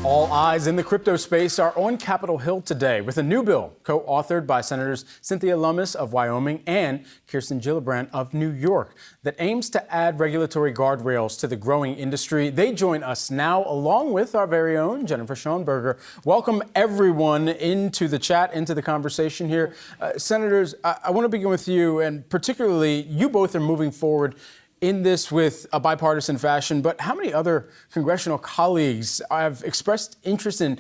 All eyes in the crypto space are on Capitol Hill today with a new bill co-authored by Senators Cynthia Lummis of Wyoming and Kirsten Gillibrand of New York that aims to add regulatory guardrails to the growing industry. They join us now along with our very own Jennifer Schonberger. Welcome everyone into the chat, into the conversation here. Senators, I want to begin with you, and particularly you both are moving forward in this with a bipartisan fashion, but how many other congressional colleagues have expressed interest in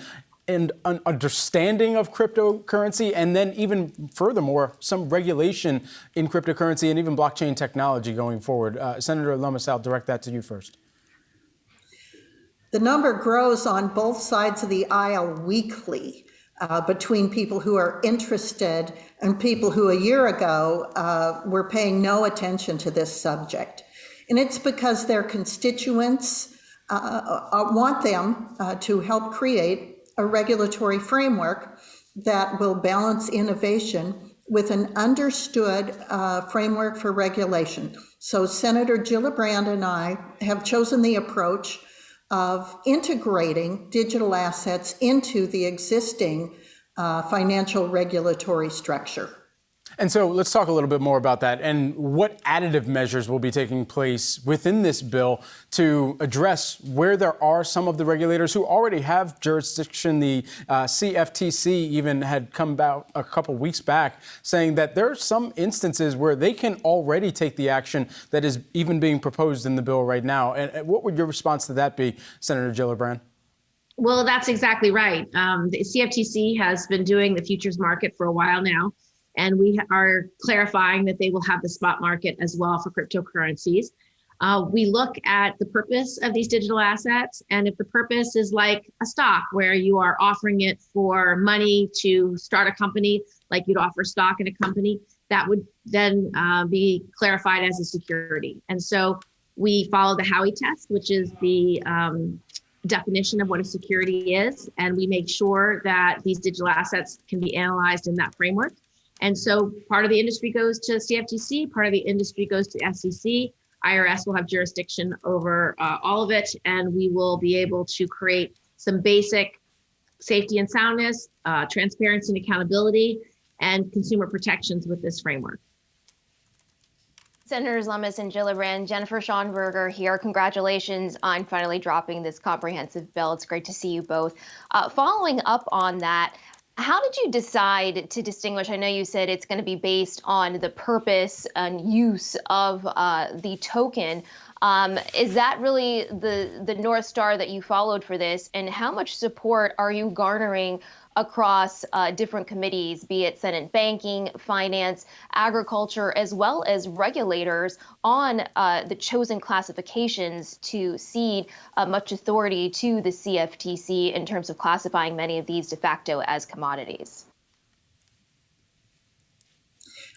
an understanding of cryptocurrency, and then even furthermore, some regulation in cryptocurrency and even blockchain technology going forward? Senator Lummis, I'll direct that to you first. The number grows on both sides of the aisle weekly between people who are interested and people who a year ago were paying no attention to this subject. And it's because their constituents want them to help create a regulatory framework that will balance innovation with an understood framework for regulation. So Senator Gillibrand and I have chosen the approach of integrating digital assets into the existing financial regulatory structure. And so let's talk a little bit more about that and what additive measures will be taking place within this bill to address where there are some of the regulators who already have jurisdiction. The CFTC even had come out a couple weeks back saying that there are some instances where they can already take the action that is even being proposed in the bill right now. And what would your response to that be, Senator Gillibrand? Well, that's exactly right. The CFTC has been doing the futures market for a while now, and we are clarifying that they will have the spot market as well for cryptocurrencies. We look at the purpose of these digital assets, and if the purpose is like a stock where you are offering it for money to start a company, like you'd offer stock in a company, that would then be clarified as a security. And so we follow the Howey test, which is the definition of what a security is, and we make sure that these digital assets can be analyzed in that framework. And so part of the industry goes to CFTC, part of the industry goes to SEC. IRS will have jurisdiction over all of it, and we will be able to create some basic safety and soundness, transparency and accountability, and consumer protections with this framework. Senators Lummis and Gillibrand, Jennifer Schonberger here. Congratulations on finally dropping this comprehensive bill. It's great to see you both. Following up on that, how did you decide to distinguish? I know you said it's going to be based on the purpose and use of the token. Is that really the North Star that you followed for this? And how much support are you garnering across different committees, be it Senate Banking, Finance, Agriculture, as well as regulators on the chosen classifications to cede much authority to the CFTC in terms of classifying many of these de facto as commodities?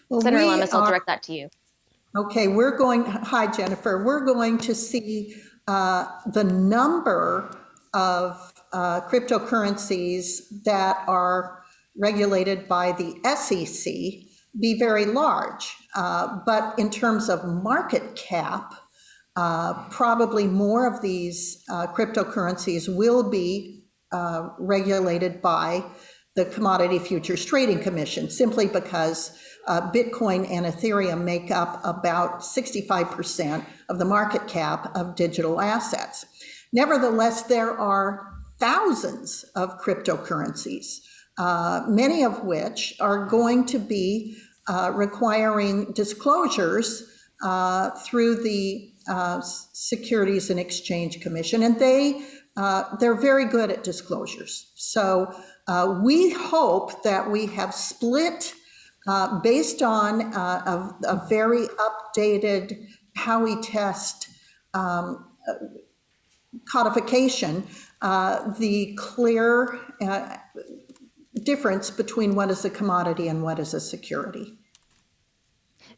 Well, Senator Lummis, I'll direct that to you. Okay, hi Jennifer, we're going to see the number of cryptocurrencies that are regulated by the SEC be very large. But in terms of market cap, probably more of these cryptocurrencies will be regulated by the Commodity Futures Trading Commission, simply because Bitcoin and Ethereum make up about 65% of the market cap of digital assets. Nevertheless, there are thousands of cryptocurrencies, many of which are going to be requiring disclosures through the Securities and Exchange Commission, and they're very good at disclosures. So we hope that we have split, based on a very updated Howey test codification, the clear difference between what is a commodity and what is a security.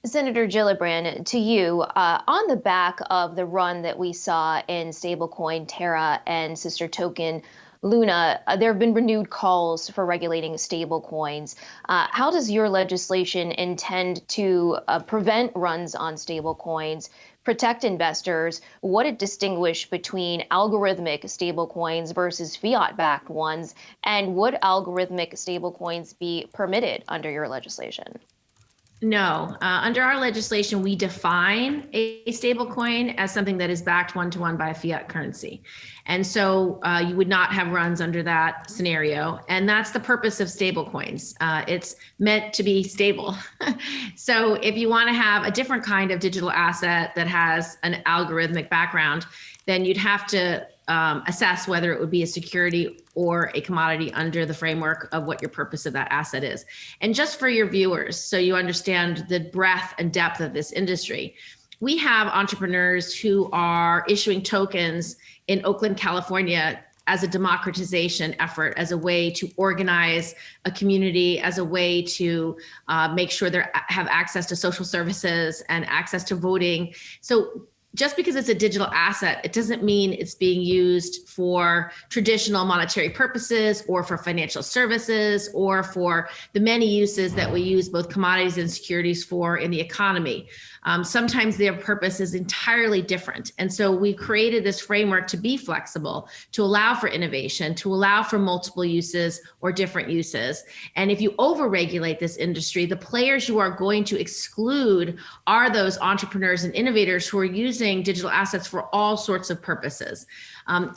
Senator Gillibrand, to you, on the back of the run that we saw in stablecoin Terra and sister token Luna, there have been renewed calls for regulating stablecoins. How does your legislation intend to prevent runs on stablecoins, protect investors? What it distinguish between algorithmic stablecoins versus fiat-backed ones? And would algorithmic stablecoins be permitted under your legislation? No, under our legislation, we define a stable coin as something that is backed one-to-one by a fiat currency. And so you would not have runs under that scenario. And that's the purpose of stable coins. It's meant to be stable. So if you want to have a different kind of digital asset that has an algorithmic background, then you'd have to assess whether it would be a security or a commodity under the framework of what your purpose of that asset is. And just for your viewers, so you understand the breadth and depth of this industry, we have entrepreneurs who are issuing tokens in Oakland, California as a democratization effort, as a way to organize a community, as a way to make sure they have access to social services and access to voting. So just because it's a digital asset, it doesn't mean it's being used for traditional monetary purposes or for financial services or for the many uses that we use both commodities and securities for in the economy. Sometimes their purpose is entirely different. And so we created this framework to be flexible, to allow for innovation, to allow for multiple uses or different uses. And if you overregulate this industry, the players you are going to exclude are those entrepreneurs and innovators who are using digital assets for all sorts of purposes.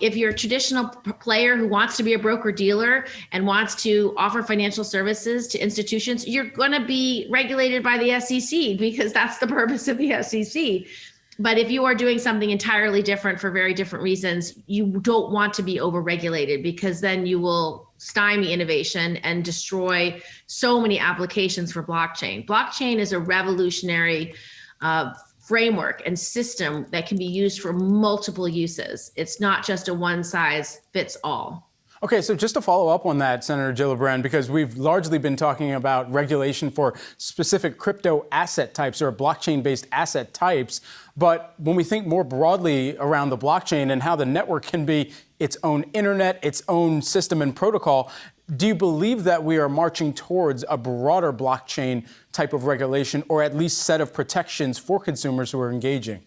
If you're a traditional player who wants to be a broker dealer and wants to offer financial services to institutions, you're going to be regulated by the SEC because that's the purpose of the SEC. But if you are doing something entirely different for very different reasons, you don't want to be overregulated because then you will stymie innovation and destroy so many applications for blockchain. Blockchain is a revolutionary framework and system that can be used for multiple uses. It's not just a one size fits all. Okay, so just to follow up on that, Senator Gillibrand, because we've largely been talking about regulation for specific crypto asset types or blockchain-based asset types, but when we think more broadly around the blockchain and how the network can be its own internet, its own system and protocol, do you believe that we are marching towards a broader blockchain type of regulation or at least set of protections for consumers who are engaging?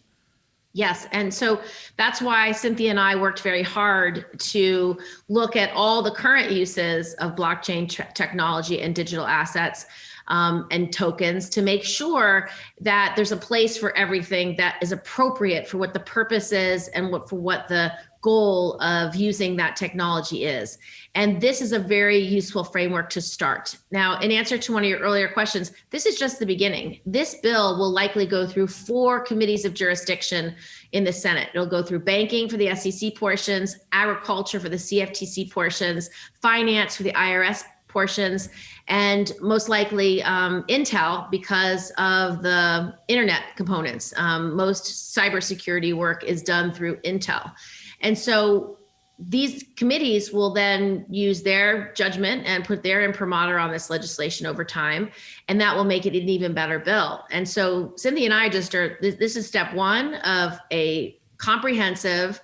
Yes. And so that's why Cynthia and I worked very hard to look at all the current uses of blockchain technology and digital assets and tokens to make sure that there's a place for everything that is appropriate for what the purpose is and for what the goal of using that technology is. And this is a very useful framework to start. Now, in answer to one of your earlier questions, this is just the beginning. This bill will likely go through 4 committees of jurisdiction in the Senate. It'll go through banking for the SEC portions, agriculture for the CFTC portions, finance for the IRS portions, and most likely Intel because of the internet components. Most cybersecurity work is done through Intel. And so these committees will then use their judgment and put their imprimatur on this legislation over time, and that will make it an even better bill. And so Cynthia and I this is step one of a comprehensive,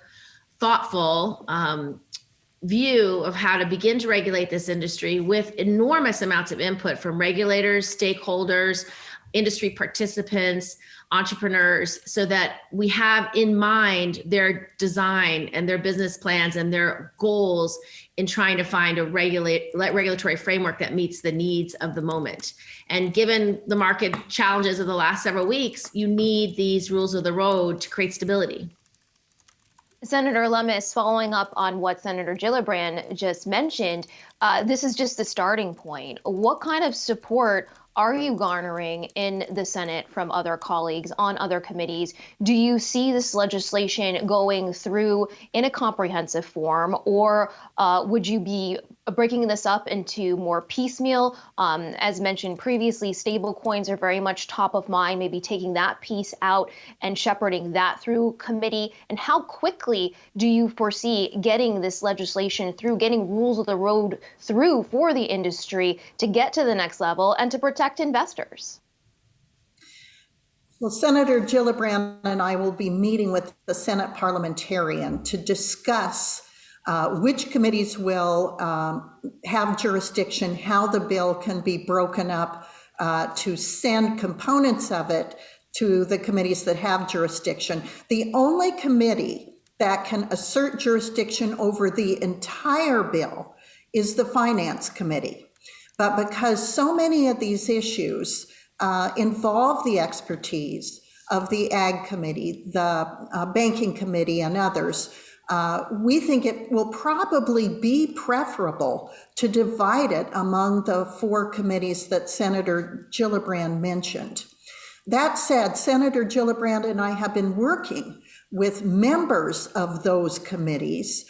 thoughtful view of how to begin to regulate this industry with enormous amounts of input from regulators, stakeholders, industry participants, entrepreneurs, so that we have in mind their design and their business plans and their goals in trying to find a regulatory framework that meets the needs of the moment. And given the market challenges of the last several weeks, you need these rules of the road to create stability. Senator Lummis, following up on what Senator Gillibrand just mentioned, this is just the starting point. What kind of support are you garnering in the Senate from other colleagues on other committees? Do you see this legislation going through in a comprehensive form, or would you be breaking this up into more piecemeal? As mentioned previously, stable coins are very much top of mind, maybe taking that piece out and shepherding that through committee. And how quickly do you foresee getting this legislation through, getting rules of the road through for the industry to get to the next level and to protect investors? Well, Senator Gillibrand and I will be meeting with the Senate parliamentarian to discuss which committees will have jurisdiction, how the bill can be broken up to send components of it to the committees that have jurisdiction. The only committee that can assert jurisdiction over the entire bill is the Finance Committee. But because so many of these issues involve the expertise of the Ag Committee, the Banking Committee, and others, we think it will probably be preferable to divide it among the 4 committees that Senator Gillibrand mentioned. That said, Senator Gillibrand and I have been working with members of those committees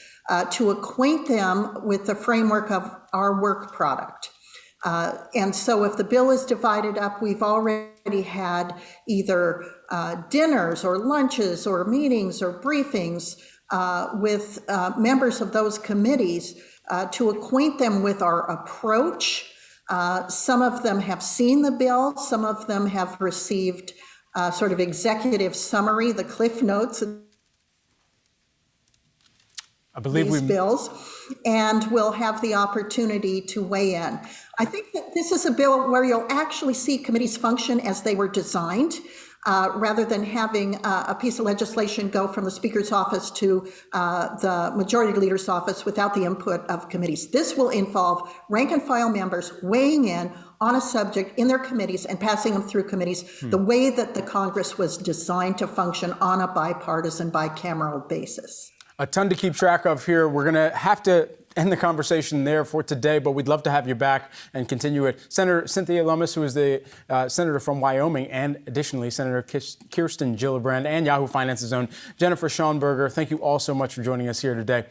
to acquaint them with the framework of our work product. And so if the bill is divided up, we've already had either dinners or lunches or meetings or briefings with members of those committees to acquaint them with our approach. Some of them have seen the bill. Some of them have received sort of executive summary, the Cliff Notes of these bills, and will have the opportunity to weigh in. I think that this is a bill where you'll actually see committees function as they were designed, rather than having a piece of legislation go from the Speaker's office to the Majority Leader's office without the input of committees. This will involve rank and file members weighing in on a subject in their committees and passing them through committees the way that the Congress was designed to function on a bipartisan, bicameral basis. A ton to keep track of here. We're going to have to end the conversation there for today, but we'd love to have you back and continue it. Senator Cynthia Lummis, who is the senator from Wyoming, and additionally, Senator Kirsten Gillibrand and Yahoo Finance's own Jennifer Schonberger. Thank you all so much for joining us here today.